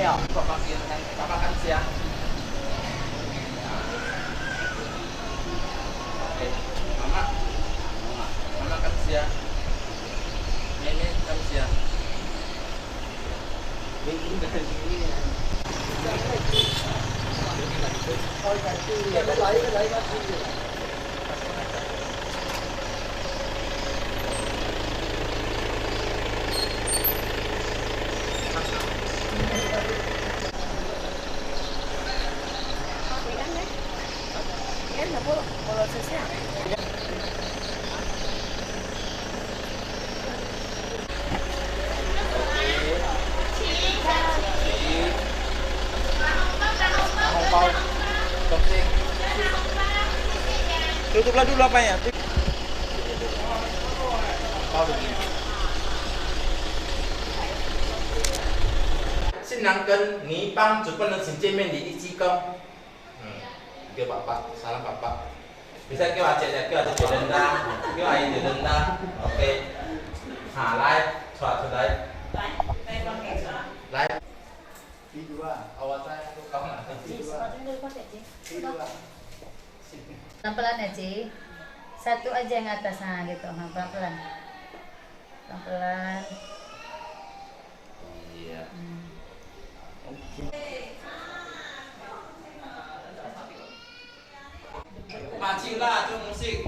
了。爸爸感谢。妈妈感谢。妹妹感谢。Tutuplah dulu apa ya? begini. 新郎跟女方主办人请见面礼一鞠躬。叫爸爸，salam爸爸。bisa叫阿姐姐，叫阿姐姐认啦，叫阿姨姐认啦。OK。来，传出来。来。Pelan-pelan ya, Ci. Satu aja yang atas, nah gitu. Nah, pelan-pelan. Pelan-pelan. Iya. Maju lah, tu musik.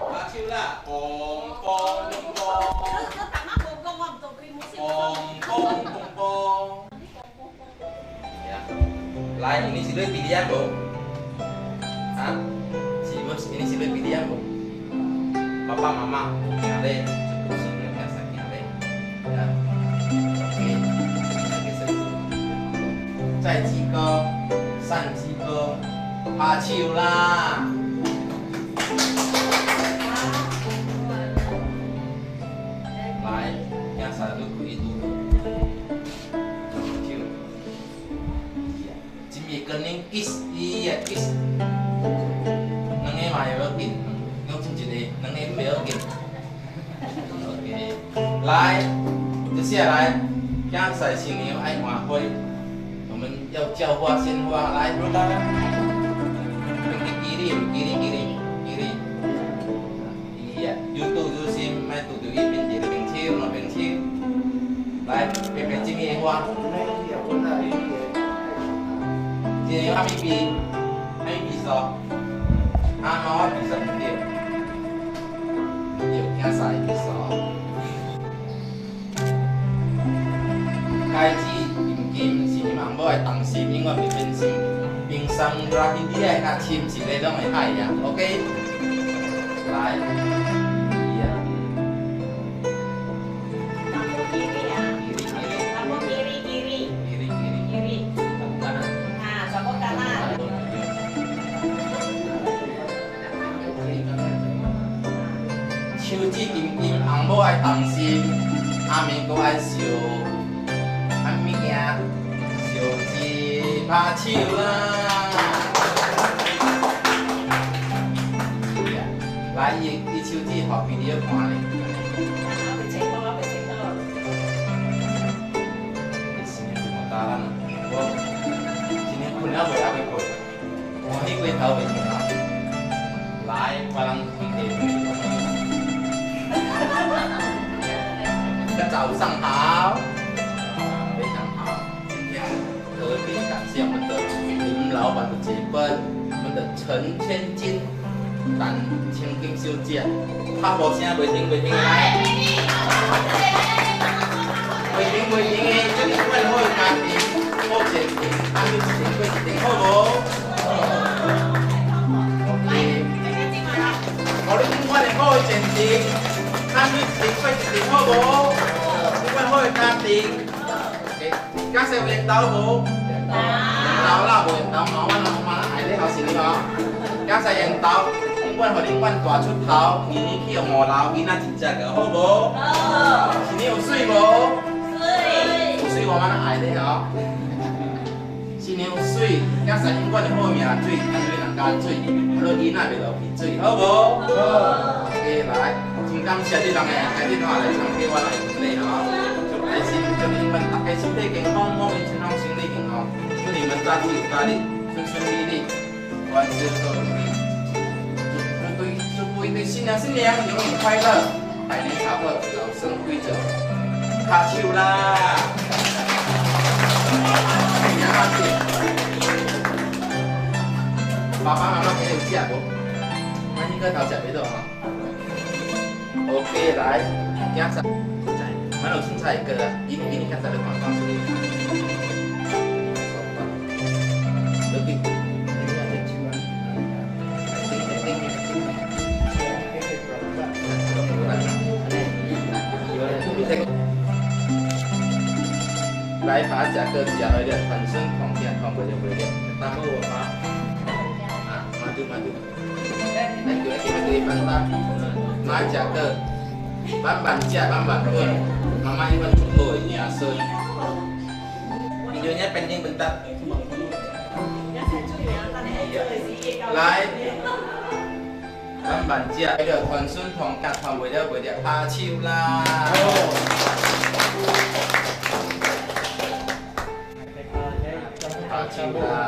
Maju lah. Pom pom pom. Pom pom pom pom. Ya. Lain ini sudah pilihan, Bu. Hah? Ini sih pilihan, Bu. Papa, mama, nyale, cukup sini biasa nyale. Ya. Oke.再鞠躬，上鞠躬，拍手啦！来，让三个可以读。手。今日跟恁 kiss， 伊也 kiss。两个嘛会要紧，用亲一个，两个袂要紧。OK， 来，接下来，现在新娘爱欢会。 我们要浇花鲜花，来，给你，有度有心，莫度一边一边手，两边手，来，别种野花。今天阿咪比说，阿妈比说唔对，要竞赛比说，开始。 金是网某的同事，永远袂变心。平常热天你爱甲亲一个拢会爱呀 ，OK？ 来，手指金金，红某爱同心，阿妹佫爱笑。 物件，手指拍手啦！来，伊手指互比你看咧。新年就莫打咱，我今年困了袂还袂困，欢喜过头袂困啊！来，别人开地。早上好。 特别感谢我们的林老板的接班，我们的陈千金、陈千金小姐，拍无声袂停来，袂停的，这个万好家庭，好前程，安尼前过一定好无？OK， 互你永远的好前程，安尼前过一定好无？永远好的家庭。 假设有缘投无？缘投啦，无缘投嘛，阮老妈爱你好是你哦。假设缘投，永远互你阮大出头，年年去互五楼，囡仔一只个，好无？好。是你有水无？水。有水我妈爱你哦。是你有水，假设永远的好命水，安对人家水，好囡仔袂落去水，好无？好。OK， 来，今天感謝啲人嘅，喺啲話嚟參加我嚟嚟嗬，祝大家祝你們大家身體健康，我們健康心理健康，祝你們大吉大利，順順利利，萬事都如意。祝一對新娘永遠快樂，百年好合，早生貴子。拍手啦！爸爸媽媽幾條食無？我應該頭食俾到嘛 ？OK， 來，加上菜，蠻有青菜個，ini kan ada kuah susu. Lebih, ini ada juga. Lại phá trả cơn trả lời điện phần xương phòng tiền phòng bởi điện ta có bộ phá maju dan juga kita beri bantah maja ke bamban pun mama Iwan tunggu ini asun videonya pending bentar live bamban chia được phần xuân phòng cắt phòng với điện pha chiêu la pha chiêu la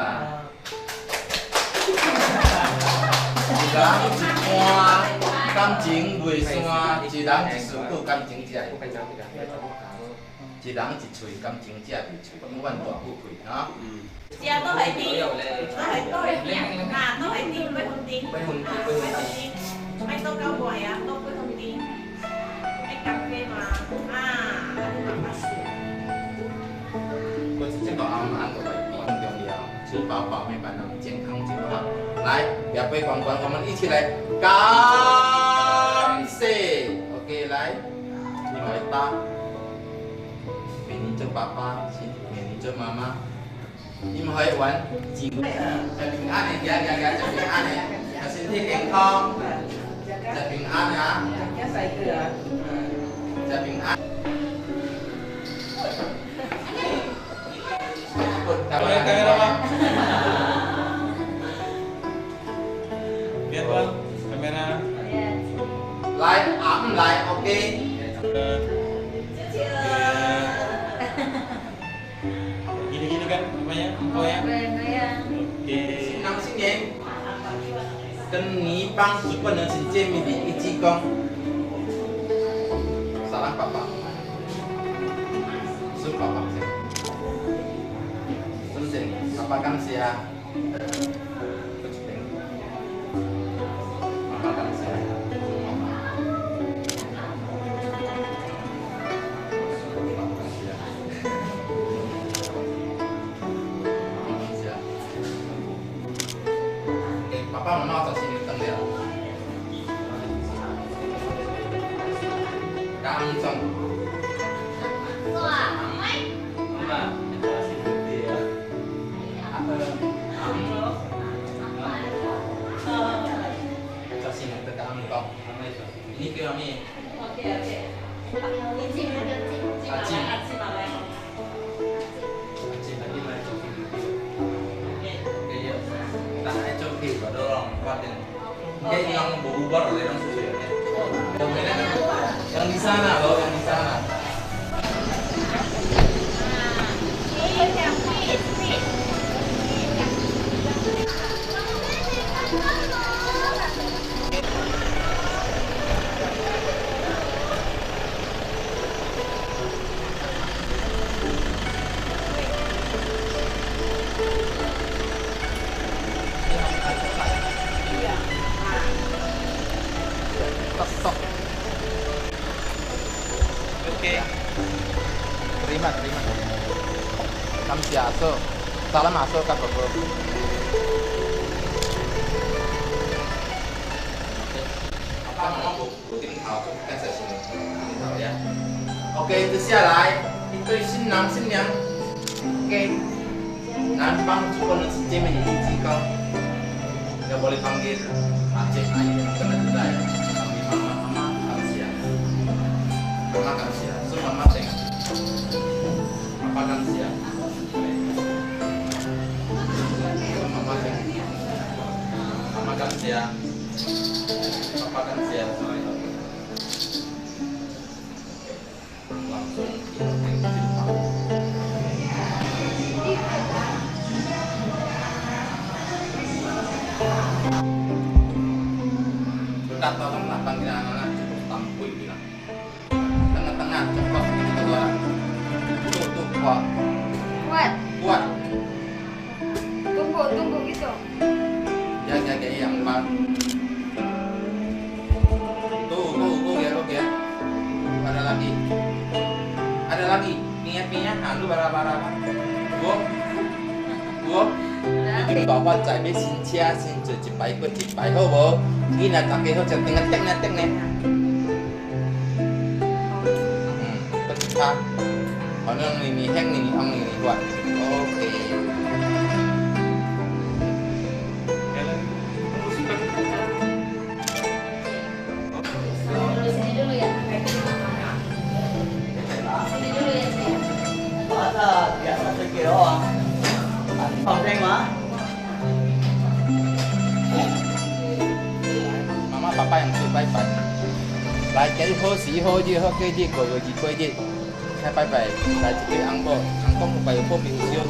Ráng chỉ hoa, cảm情袂散，一人一事有感情才会。一人一喙感情才袂喙，永遠大富贵哈。食都係啲，都係啲，都係啲杯紅啲，杯紅啲，ไม่ต้องเกาบ่อยอ่ะต้อง杯紅啲，ไอ้กาแฟมาอันนี้มาพัสดุ我是这个啱啱個位很重要，吃飽飽沒辦法健康就好。來，兩杯光光，我們一起來感謝。OK， 來，你們打，明年做爸爸，明年做媽媽，你們可以玩幾個？就平安嘅，就平安嘅，就身體健康，就平安啊，就平安。Kamera bang. Lihat bang, kamera. Like, like, oke. Gini-gini kan namanya, empau ya. Oke. Năm sinh nhật. Cân ní băng giúp quân ở xin chê mình đi ít chi con. Salam papa. Giúp papa xem. Papa kamsia. Mama kamsia. Papa mama atau sini tengah. Kamsong. Ini kira ni. Yang berubah oleh yang sesuai. Yang di sana loh, yang di sana. Oke. Terima. Kamsia so. Salam masuk ke Bobo. Apa mau puting hào cho các sự ya. Oke, 接下来一对新郎新娘给男方主婚的姐妹一起高，要boleh panggil Aceh Ayu karena sudah ya. Mama Kamsia. Mama Kamsia. So mama tengok. Papa Kamsia. Mama tengok. Mama Kamsia. Papa Kamsia. Kita tolong lakukan anak-anak cukup tampil bilang. Tengah-tengah cepat kita orang. Tuh kuat. Kuat. Kuat. Tunggu gitu. Jaga yang empat. Tuh ya. Ada lagi. Ingat, lu bara-bara. Gua. Ini bapak在要新车先做一排过一排好无？你若大家好就等下等呢。不其他，反正你香你红你换，oke. Sini dulu ya. Sini dulu ya sih. Masa biasa sedikit doang. Konten mah. Mama papa yang suruh bye-bye. 來幾好時好日好幾日個個日過日，睇拜拜，來自己昂哥拜個波表少，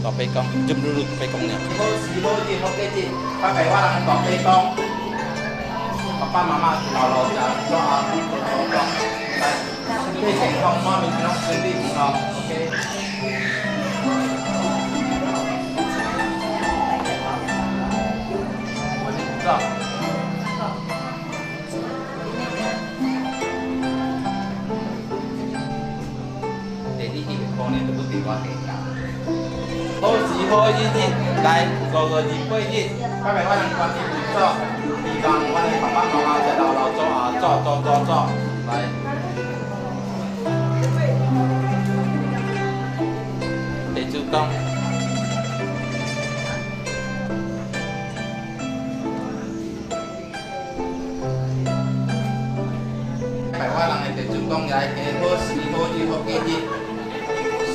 落飛工，jom dulu 飛工呢。好時好日好幾日，拜拜我人落飛工，爸爸媽媽老就做下做，嚟，身體健康，媽咪健康，身體健康 ，OK。我先知道。好時好日來個日過日，拜拜我人關係唔錯，地方我哋爸爸媽媽就老做啊，做，來。地主公。拜拜我人嘅地主公來嘅好時好日好幾日。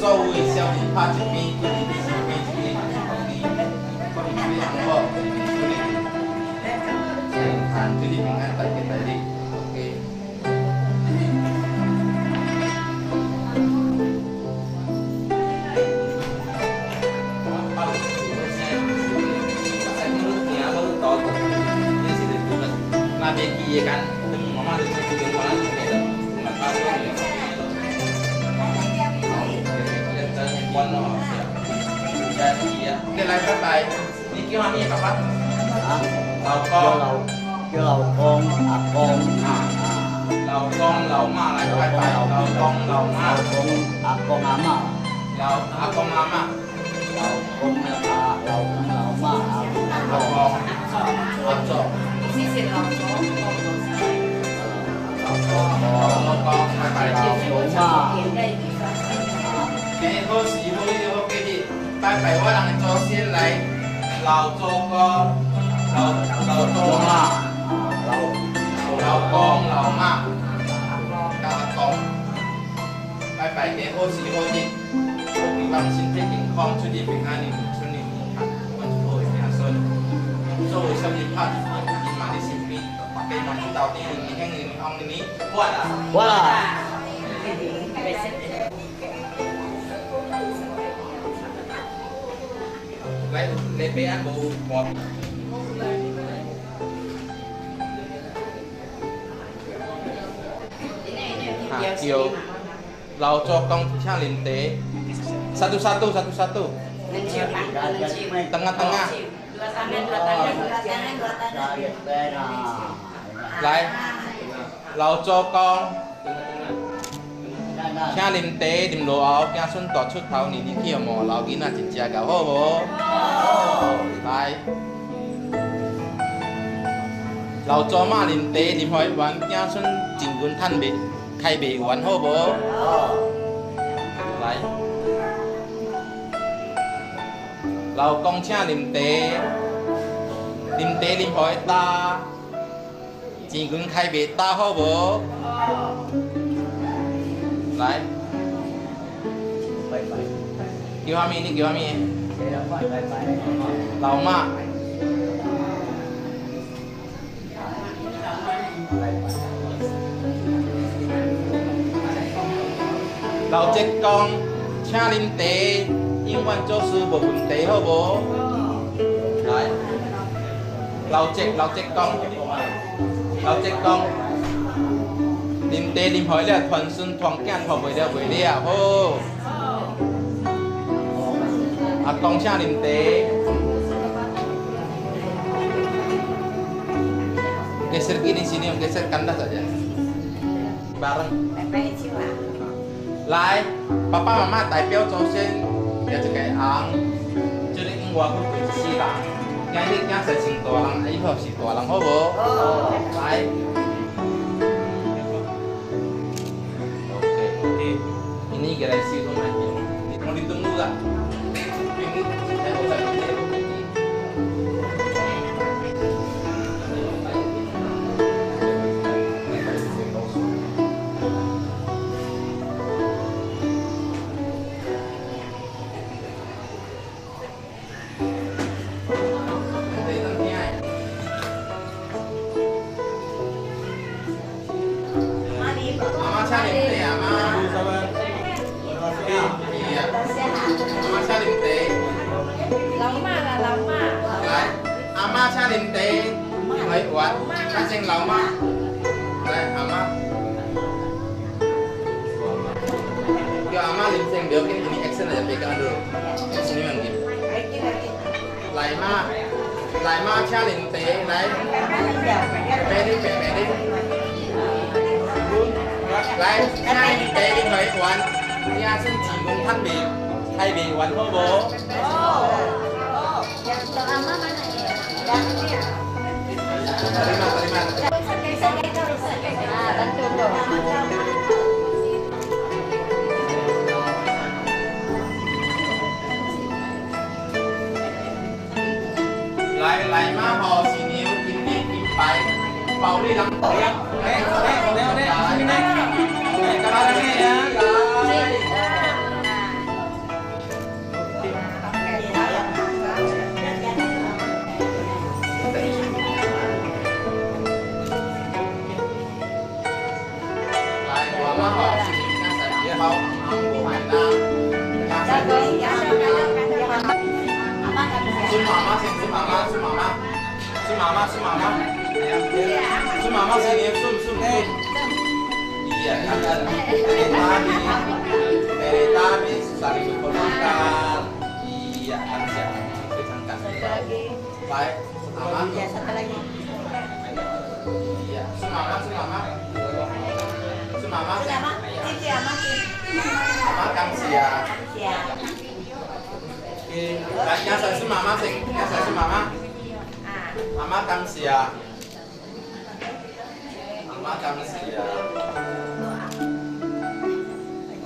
所謂小人拍一邊，佢哋一邊，我哋非常好，佢哋健康，佢哋平安，大吉大利 ，OK。那邊記嘅間，等媽媽都知道我啦，記得，唔係包咗嘅。Quân nó ya iya cái này các bài đi kêu anh gì các lầu con kêu lầu con lầu ma lại các bài lầu con lầu ma con ama lầu con ama lầu con ma lầu con các bài cái hô sĩ hô đi hô cái gì bài bàiว่าเรา做先来老做工老做嘛老公老媽家公拜拜嘅好時好日希望身體健康出入平安出入萬事好平順做小日拍你嘛你身邊白雞嘛到底你聽你講你哇lấy bé ăn bộ bọt Kiều lau cho công sang liên tế satu tengah lại lau cho con sang liên tế điểm đồ áo kia xuân tọt chút tháo ní đi kia mò lau kia là chỉnh chia cả hô bố lại lau cho mà liên tế điểm hỏiวันkia xuân chỉnh quân thân bị khai bịวันhô bố lại lau công cha liên tế điểm hỏi ta chỉnh quân khai bị ta hô bố lại kêu hami ni lau ma 老姐讲，请啉茶，永远做事无问题，好无？来，老姐讲，老姐讲，啉茶啉好了，传孙传囝传袂了袂了，好。阿公请啉茶。Geser gini sini, geser kandas saja. Bareng. Lai, papa mama 代表祖先有一個紅，即係英話佢幾時啦？今日成大人，以後是大人，好無？來。Oke. Ini garasi rumah ini. Mau ditunggu nggak? Ini saya mau lagi dia. Ama cha linh tế mấy quạt anh sinh lão má đây ama cho ama linh sinh biểu cái ini action aja pegang dulu sini mungkin lai ma cha linh tế lai pede lai cha linh tế đi mấy quạt nhà sinh chỉ muốn thắt bị thay bị quạt hô bố Ama mana ya? Terima. Bantu dong. Lại má hồ xì níu kim đi kim bay bầu đi lắm tuổi đây sini nih cái đó đây ya Mama sini sum iya kan dari saling berpelukan iya kan siapa kecankan baik aman Ya, satu lagi. iya sumama kang sia yang saya sumama mama kang sia makan siang.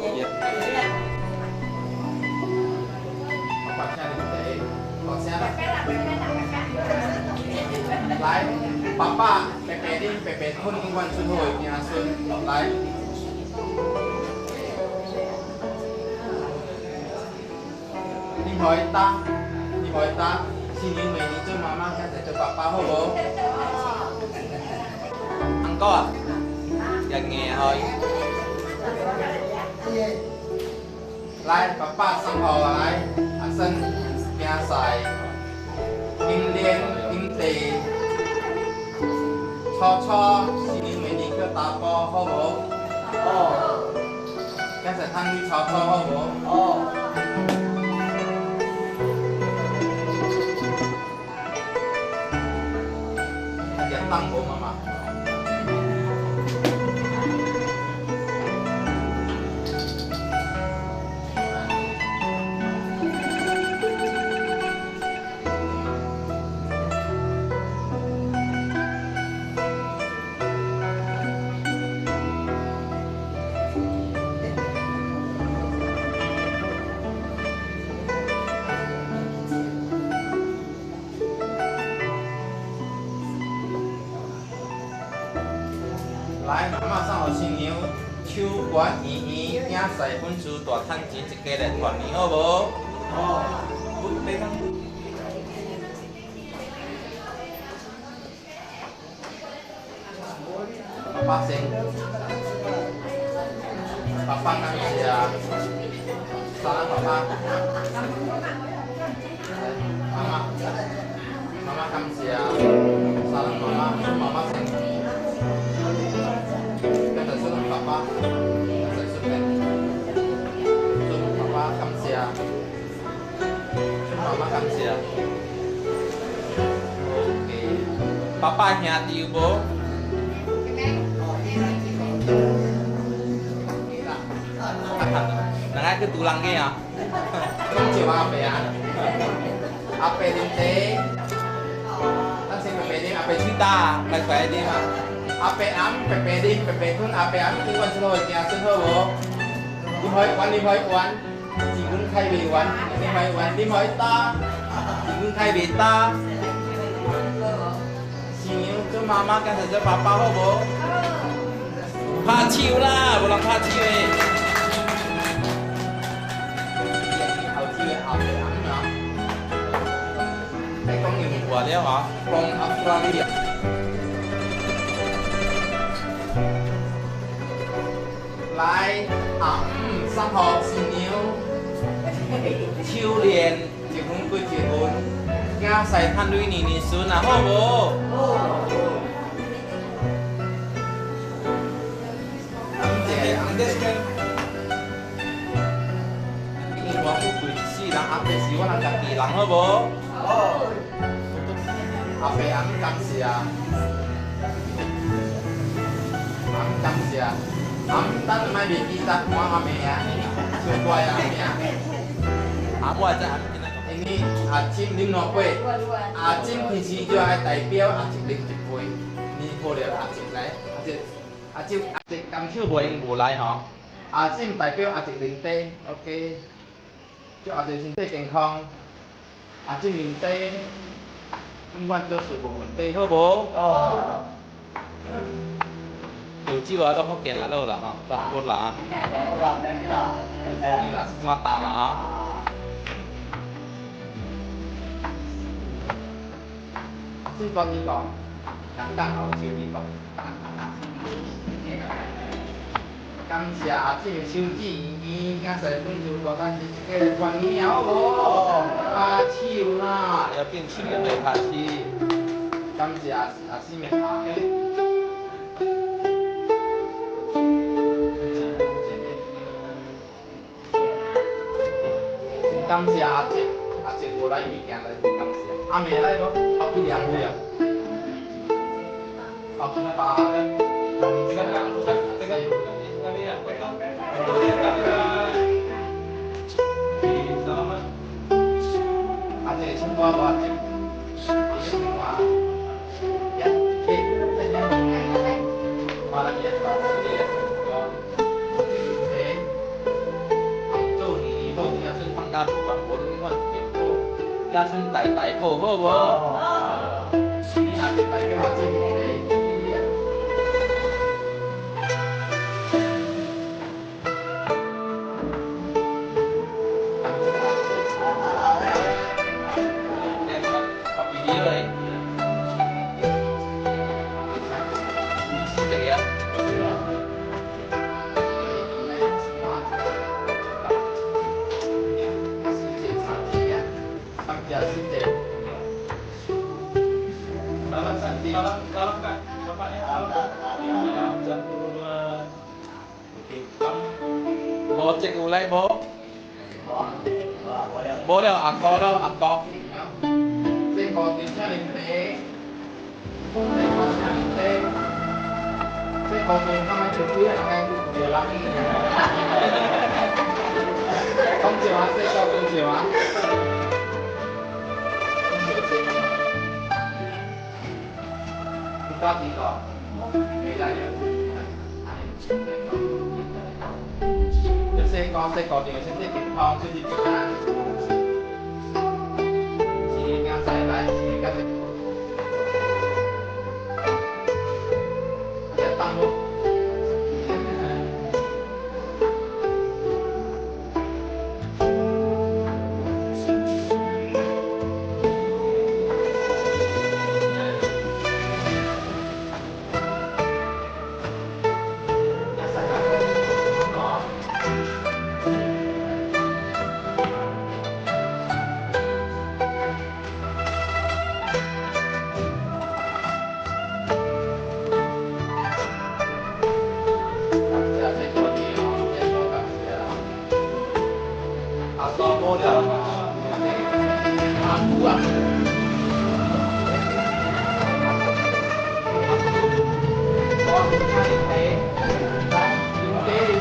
Iya. Papanya di teh. Kosnya apa? Lain. Papa, pepe kun ingwan sun hoi nya sun. Lain. Đi hỏi ta. Sini mày đi cho mama kan cho papa ho bo. Có à? Gần nghe thôi. Lại papa sang hồ lại. Anh sinh nhà xài. Kinh liên, kinh tì. Cho xin mình đi cơ ta bò hô bố. Cái sẽ thân đi cho hô bố. Cái tăng bố mà. Lại mà sao họ xin nhiều chiêu quán ý nhà xài quân chủ tòa thanh chỉ cái để quản lý hả bố? Papa sen. Papa kamsia. Salam papa. Mama. Mama kamsia. Salam mama. Mama sen. Kan sun papa. Kan sun kan. Sun papa kamsia. Sun mama kamsia. Oke. Papa hati Ibu. Nangay ke tulangnya ya. Không chịu apa ya. Apa linte. Tan sing pepe đi apa cerita, pepe đi mà. Apa am pepe đi, pepe pun apa am tu kan selo ya selo bo. Đi hỏi quan, chỉ muốn khai về quan, đi hỏi ta. Chỉ muốn khai về ta. Chỉ muốn cho mama kan cho papa ho bo. Pha chiu lah, bukan pha chiu eh. Đây có nhiều mùa đấy hả? From Australia. Lại sang học sinh nhiêu chiêu liền chỉ không cứ chỉ muốn nghe sai than đuôi nỉ nỉ xuống nào hả bố? Anh đấy kan ini waktu kunci dan apa sih orang tak bilang hả bố? Apa yang kamsia? Kamsia. Tan mai bị kita semua ame ya. Semua ya ame ya. Apa aja ini acim lim no kue. Acim kunci jo ai đại biểu acim lim chụp kue. Ni boleh acim lại. Acim cầm chiêu bồi anh bù lại hả? Acim đại biểu acim lim tê. Ok. Cho acim lim tê健康. Acim lim tê. Quan cho sự của mình tê hả bố? Điều chi vào đâu không kiện là đâu là hả? Và cốt là ngọt tạm là hả? Xin con đi còn càng hậu siêu đi còn cảm謝即係小資已經成功做過，但係嘅朋友喎，阿超啦，有邊處人嚟拍超？感謝阿思明下嘅。感謝阿姐過來物件嚟感謝，阿妹嚟咯，阿佢兩個呀，阿佢爸嘅，這個。Ada semua buat semua ya malah ya chỗ này bộ nhà sinh bằng đa số bằng bốn con gia sinh tại khổ vô vô đi học tại cái học sinh này bố cek ulai bố bố đâu à có đâu à có đây có tiếng cha linh tế đây có cha linh tế đây có tiếng năm hai chục tuổi anh điều lắm không chịu á đây có không chịu á kita tidak bedanya xe con thì sẽ tiết kiệm thon cho dịp Việt Nam chị ngang sai lại chị cắt sẽ tăng luôn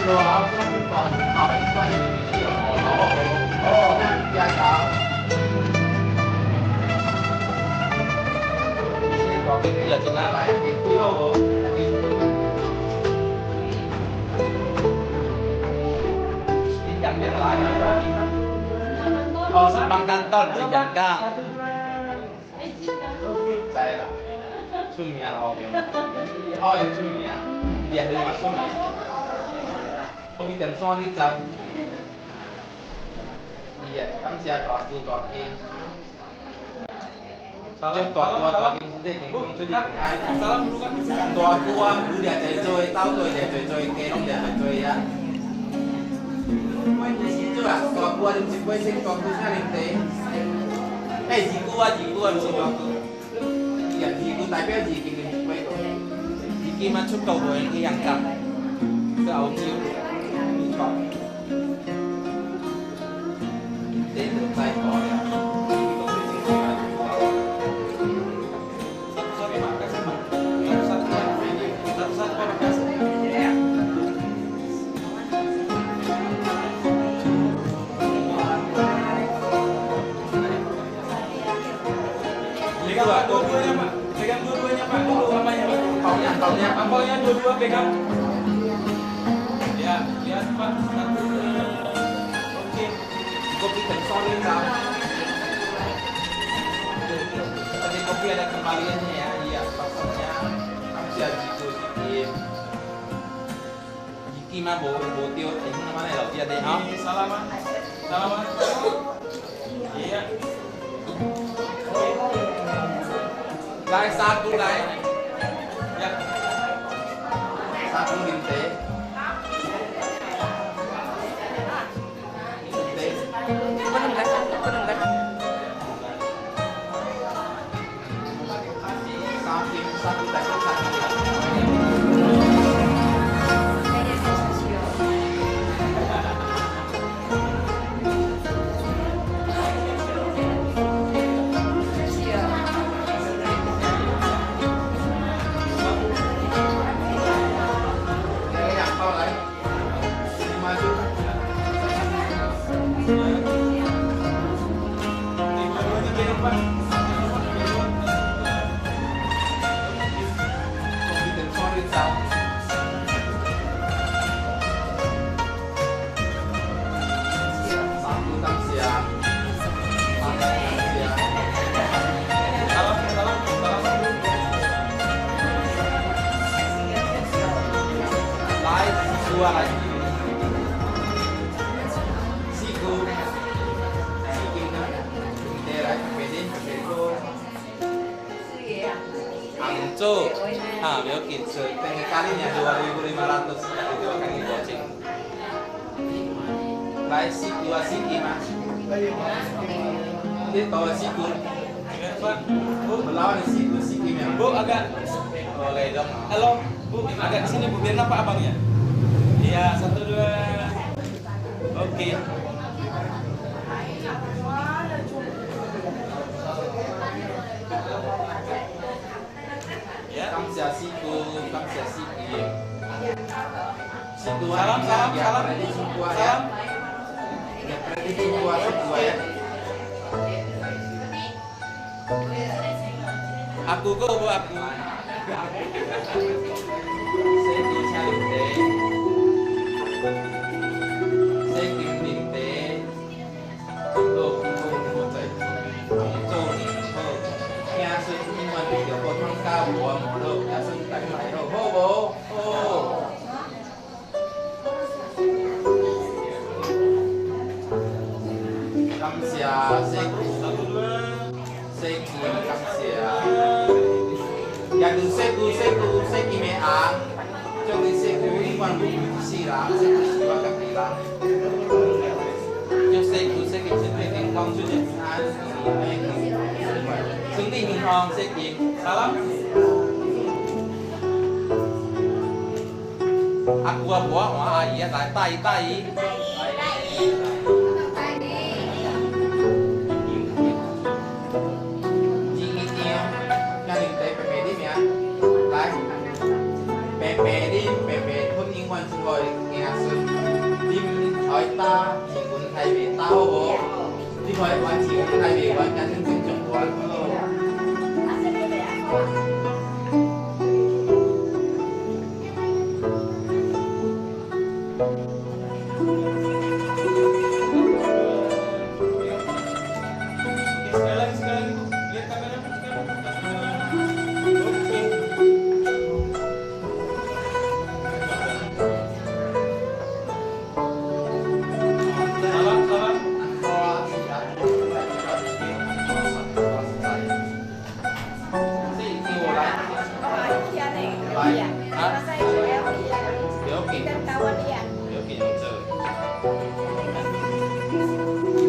rồi ông không còn hỏi quay gia tạo còn cái là chúng ta phải cái quy hồ dặn điện lại Bang Kanton si Jangka. đây là Sumia là oh yang Sumia dia dari Mas Sumia pemikiran soal itu iya kami siap waktu talking salam tua talking sedih Salam dulu kan. tua dulu dia coy tahu tuh dia coy kayak dia coy ya itu lah tua dan si boy sing tua sekali teh jiku harus waktu iya jiku tapi jiku ini boy Iki masuk kau boy yang kap. Ke audio. Để được tay có ya. Pegang dua-duanya Pak. Pegang dua-duanya Pak. Dulu apanya Pak? Taunya. Apanya dua-dua pegang. Ya, lihat Pak. Satu. Oke. Kopi tensorin sao? Tadi kopi ada kembaliannya ya. Iya, pasarnya Amsia jiku jikim. Iki mah bo tiêu ini namanya lo dia deh. Salam. Salam. Iya. Lai satu lai. Ya. Satu linte. Linte. Samping satu teknik satu. Yang kau lai. Maju. Dua-duanya kirim Pak. Kopi tensorin sao? Satu tam siap. Salam. Lai dua lagi. Siku. Daerah PD. Angco. Ah, Biokin. Setengah kalinya 2.500 itu akan digoceng. Lai dua siki mas. Dia tahu siku. Ingat Pak. Bu, Melawan siku siki memang. Bu agak boleh dong. Halo, Bu, agak di sini Bu biar nampak abangnya. Iya, 1 2. Oke. Ya. Kamsia siku, kamsia siki. Siku Salam. Prediksi siku ya. Salam. Ya prediksi siku ya. Aku kok Bu aku. Seki salinte. Seki binte. Tuh, cai. Angco ni. Nhà sư nhưng mà bị kiểu một thằng cao của một độ nhà sư tại phải đâu hô bố hô kamsia seku 1 2. seki kamsia yang seki me ang trong cái seku ini quan bụng di sira seku siwa kapila Yo sei ku sei cái chuyện này con chứ nhỉ. Xứng đi mình hòn sẽ kiếm. Salam. Aku buat wah iya tai. Jinginya yang di PPD ya lại PPD pun ingwan semua ngasun ta chỉ muốn thay về tao bố đi hỏi quán chỉ muốn thay về quán cá nhân sinh trưởng quán Sekali lagi Bu. Lihat kamera Bu sekarang. Oke. Salam, salam.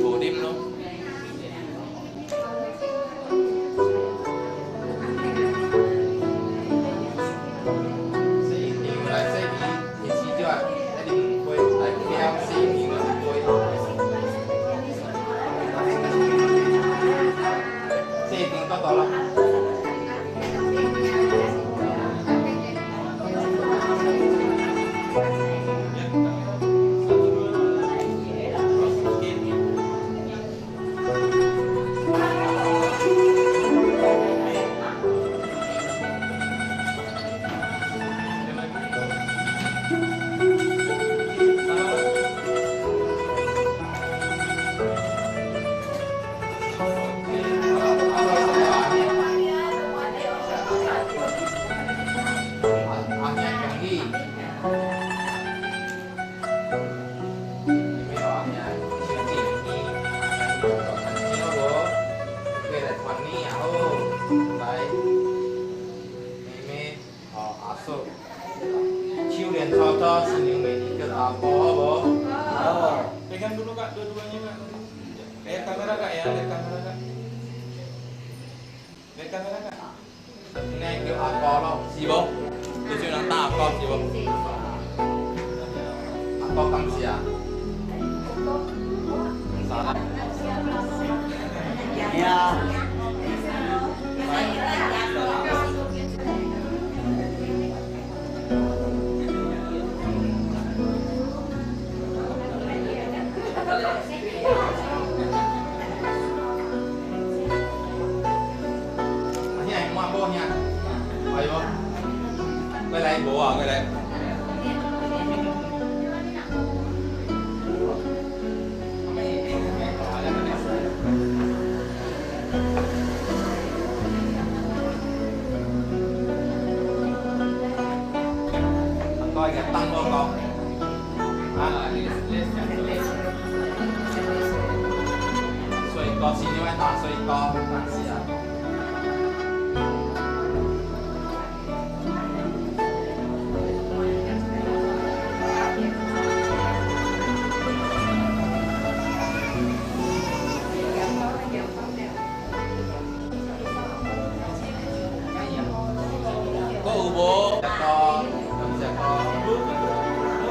Bộ đêm luôn. Chiêu liền cho senyum ini ke apa, Bo? Pegang dulu Kak, dua-duanya Kak. Lihat kamera Kak ya, lihat kamera Kak. Lihat kamera Kak. Ini ke apa lo? Si Bo? Tujuh nang tak apa si Bo? Apa kamu sia? Salah. Ya. Ini yang mau Bo nya? Ayo. Quay lại Bo à, quay lại. Coi cái tăng vô con. Xoay co xin như anh ta xoay co tăng xì à. Có u bố con không sẽ có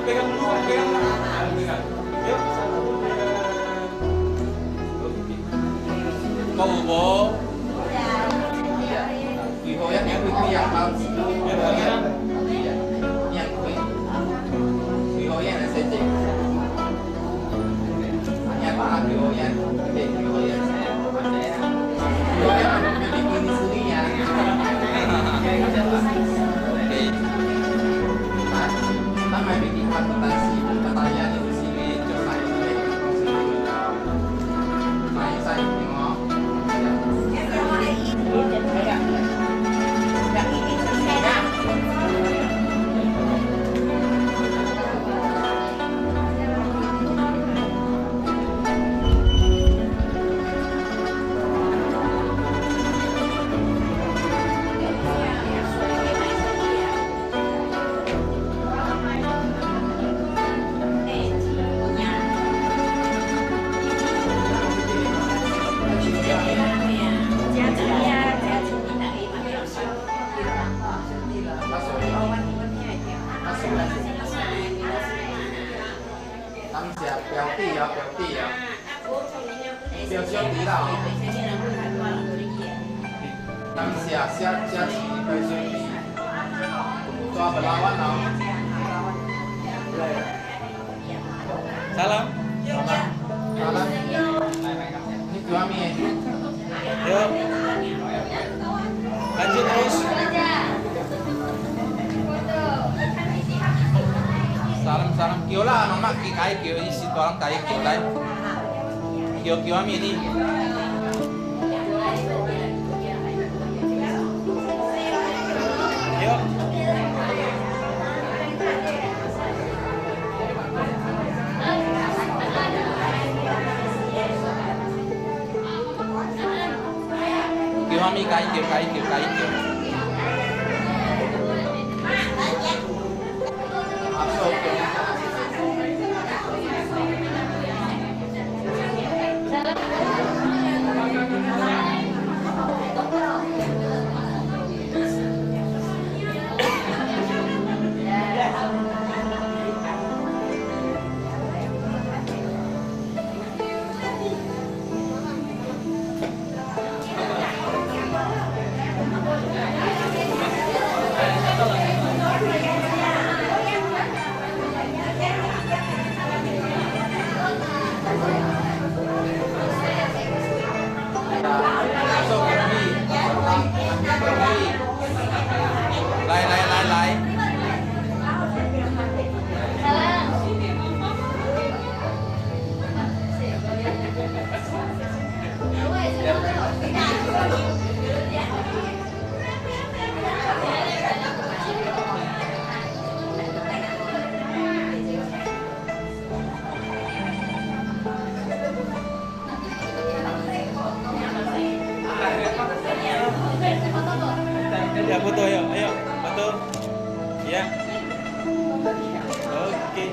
Pegang dulu Kak, pegang Kak. Pegang. Yuk, satu, dua. có u bố quỳ hồi nhé quỳ yang bao Lihat kamera. yang quỳ hồi là sẽ chỉnh nhà bạn quỳ hồi để quỳ hồi ini sendiri ya kita main bikin kompetisi pertanyaan di sini coba ini saya tengok Tâm siap béo tỉ à, béo tỉ à. Siêu siêu tí nào. Tâm siap siap siap chỉ phải siêu tỉ. Cho berlawan nào. Salam. salam kio lah, mama kai kio ini si tolong kai kio lah. Kio ami ini. Yuk. Kio ami kai kio. Lai. Ya foto ayo foto. Ya. Oke.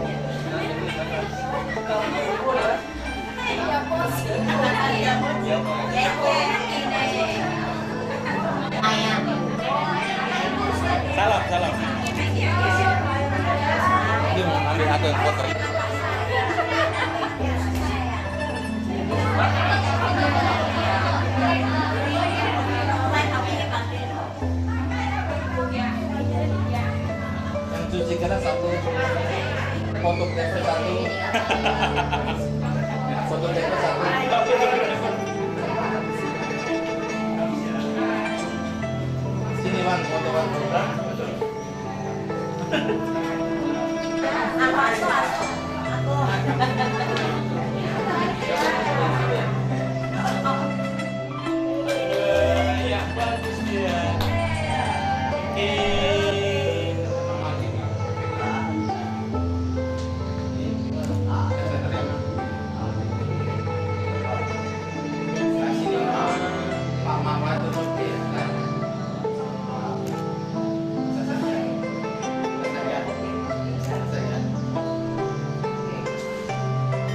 Salam. Dia mau ambil aku yang foto. Cuci kena satu, foto TP satu, foto TP satu. Sini Wan, foto Wan. Ya bagus dia.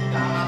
Jangan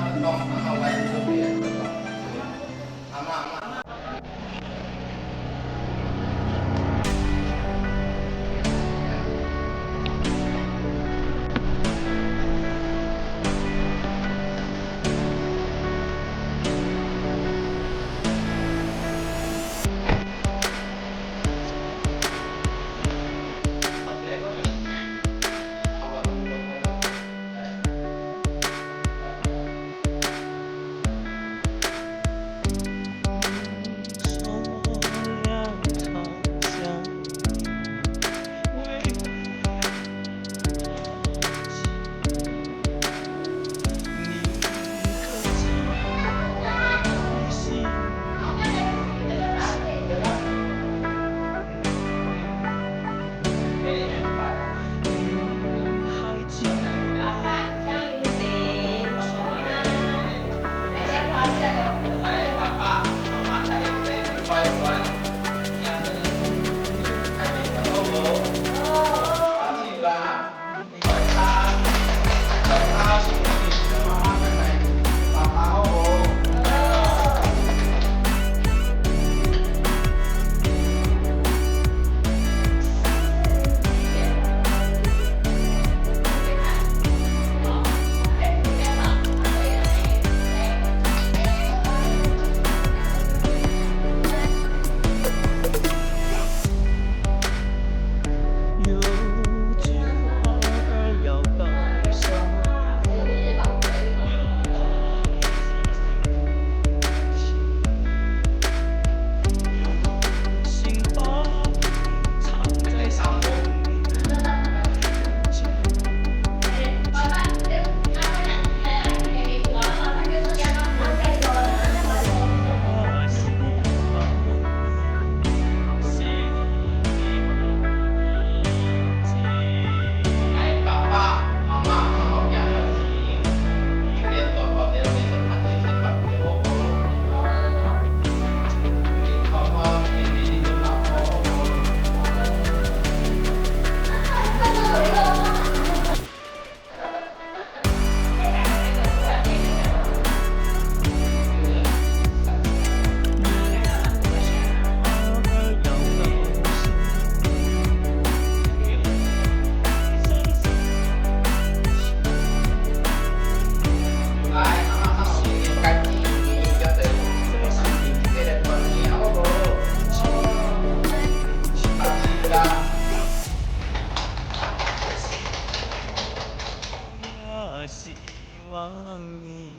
wangi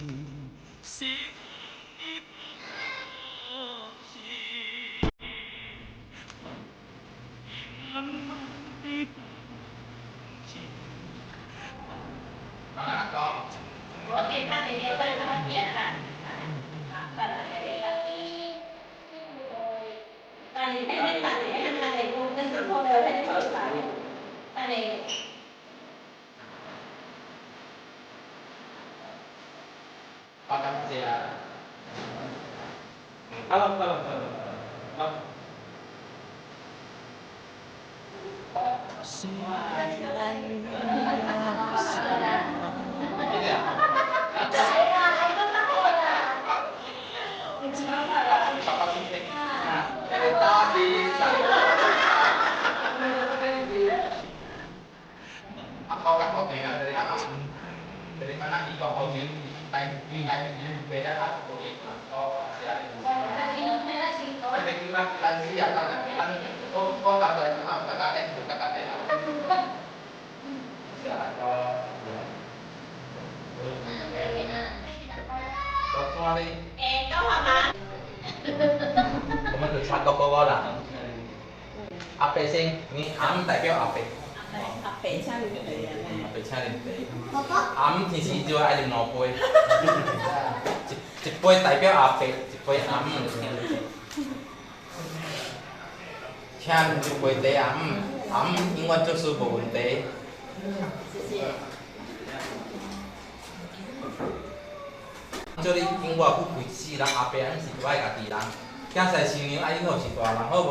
sing Oke, kan ini apa ya? Pakai dia. Alam. Ini ya. Papa penting. Dari tadi. Aku dengar dari anak. Dari mana iko hobi? Beda aku. Oh, ya. Kira lagi ya kan. Oh, kakak ada. Ya, có đi Có hả? mình được phát có là ape sinh ni am đại biểu ape Ape sao được vậy? ape cha đi am thì chỉ cho ai được nó bôi chỉ bôi đại biểu ape chỉ bôi am cha chỉ bôi tế am英文就是不问题做你英國不貴死人，阿伯咱是愛家己人，囝婿新娘愛以後是大人，好無？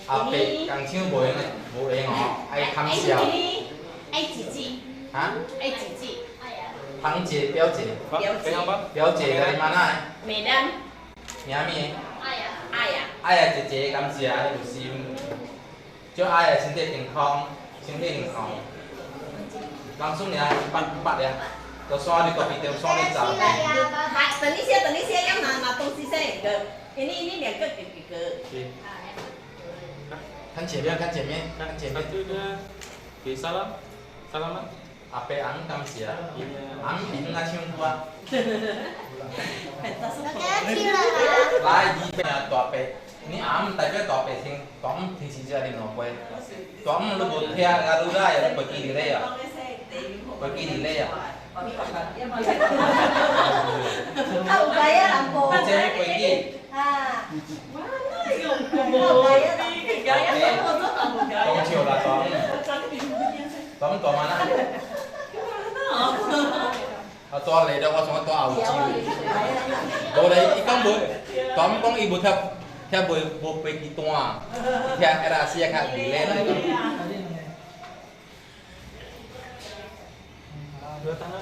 阿伯工廠無用哦，愛通宵。愛幾季？啊？愛幾季？堂姐、表姐，表姐的媽奶，美人。名咩？愛呀。愛啊姐姐，感謝你有心，就愛啊身體健康，人送你啊800呀。都刷你個video，刷你照片。等一下，要拿東西先一個，你兩個幾個？看前面。 Satu dah. Okay, salaman. Ape ang kamsia. Ang bin nga chung tua. Lai di pe na tua pe. Ni am tai pe tua pe sing tom thì chỉ ra đi nó quay. Tom lu bột thea ga lu ra ya pergi di le ya. Pergi di le ya. Tahu gaya lampu. Macam ni pergi. Không chiều là tóm tóm mana? To lấy đâu có to ảo chiều. Đồ đấy ikan bự. Tóm con ibu theo bự pergi tua. Theo era sia kat di le. Dua tangan.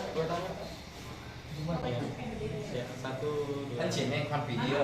Ya, 1, 2. Kan前面看 video.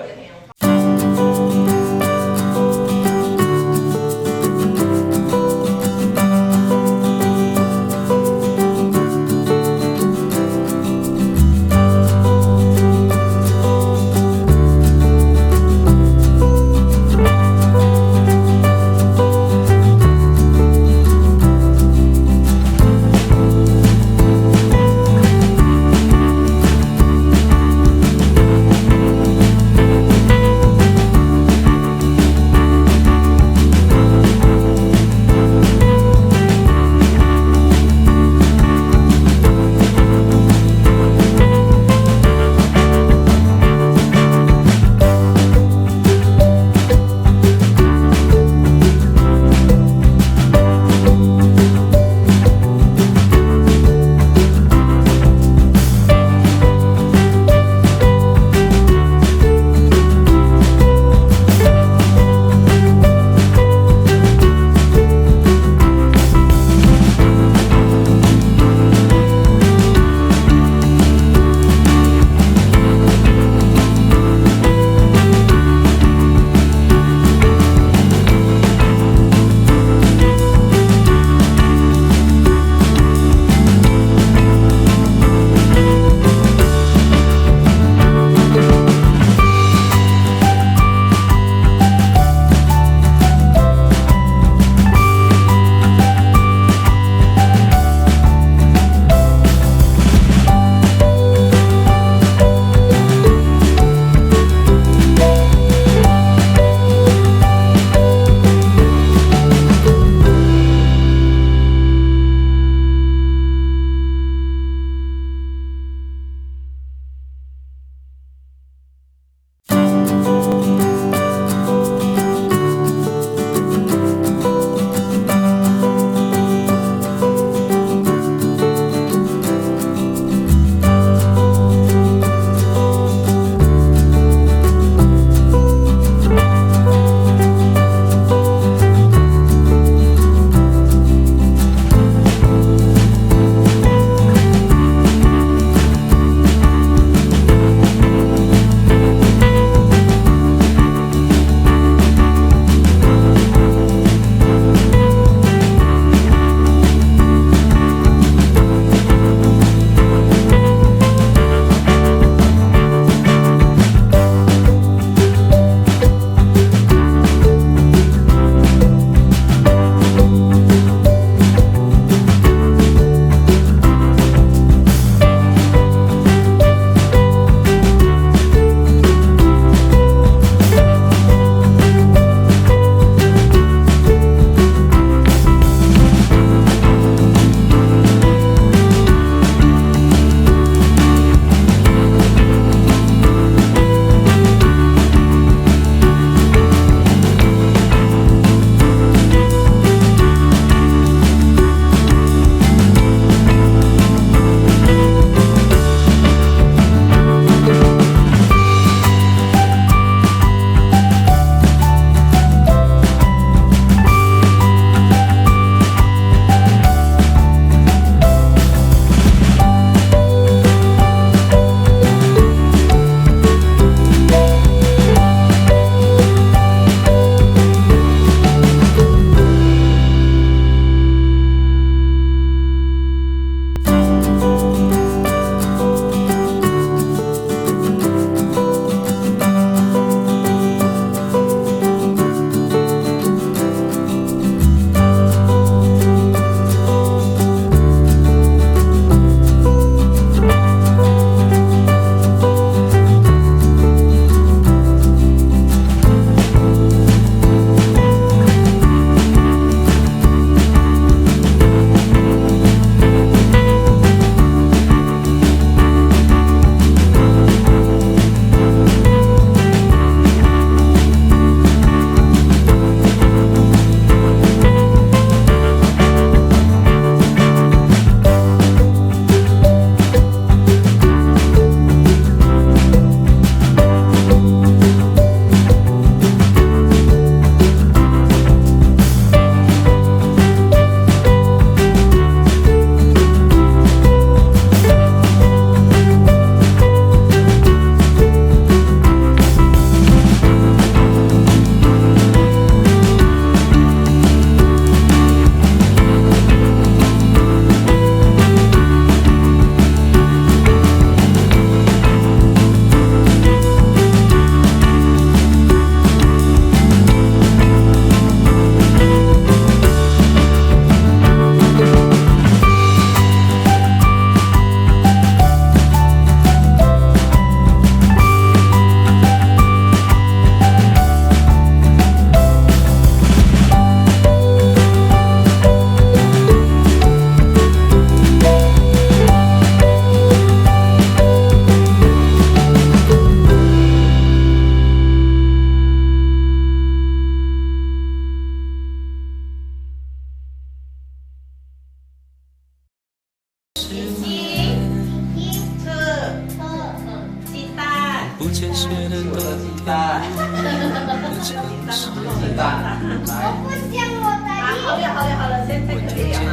好了，现在可以了嘛？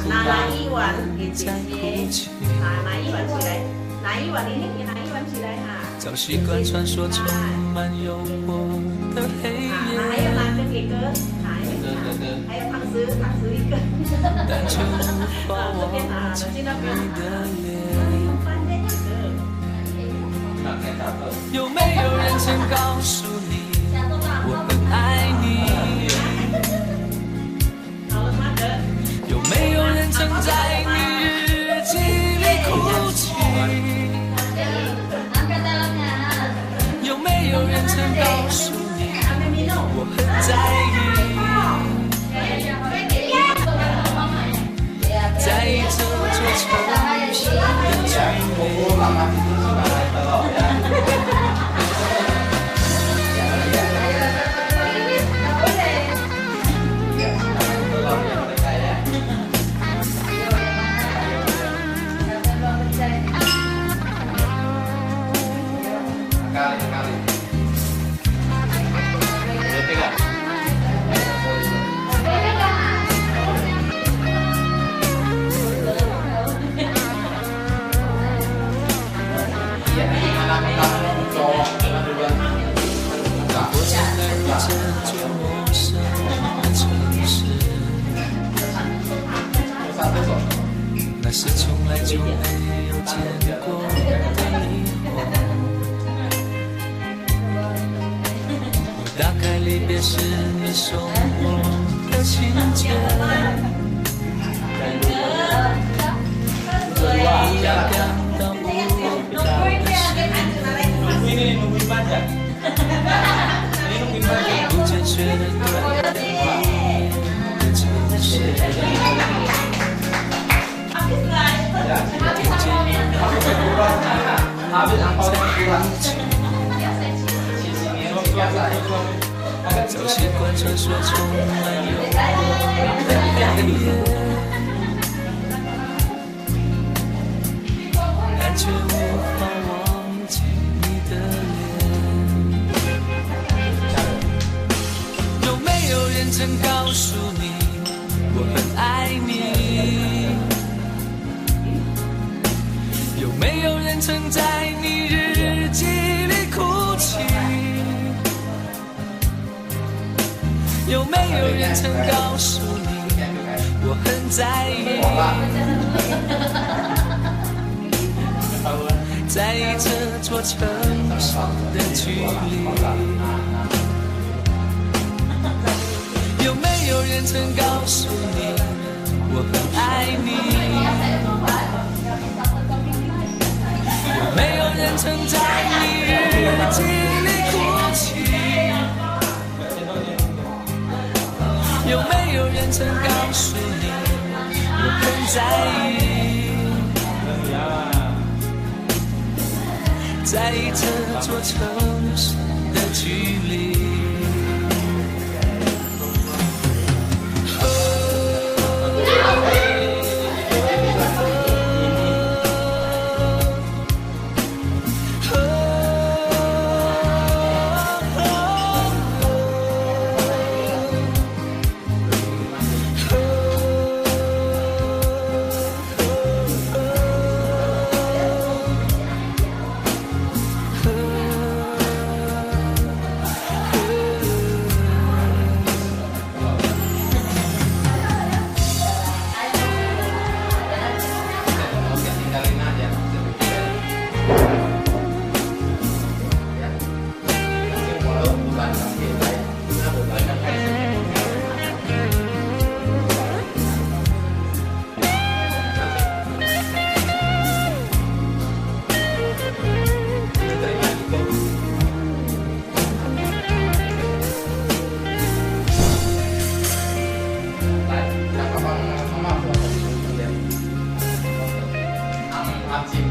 拿一碗给姐姐，拿一碗起来，拿一碗，你拿一碗起来哈。早习惯传说充满诱惑的黑夜，还有拿个给哥，还有汤匙一个，但却无法忘记你的脸。有没有人曾告诉你，我很爱你？有没有人曾在你日记里哭泣？有没有人曾告诉你，我很在意？在意这座城市的距离。那是从来就没有见过的霓虹。我打开离别时你送我的信件，一样感到不到的是不见雪的对的城市。早习惯传说充满诱惑的黑夜，但却无法忘记你的脸。有没有人曾告诉你，我很爱你？有没有人曾在你日记里哭泣？有没有人曾告诉你，我很在意？在意这座城市的距离。有没有人曾告诉你，我很爱你？有没有人曾在你日记里哭泣？有没有人曾告诉你，我很在意？在意这座城市的距离。Abang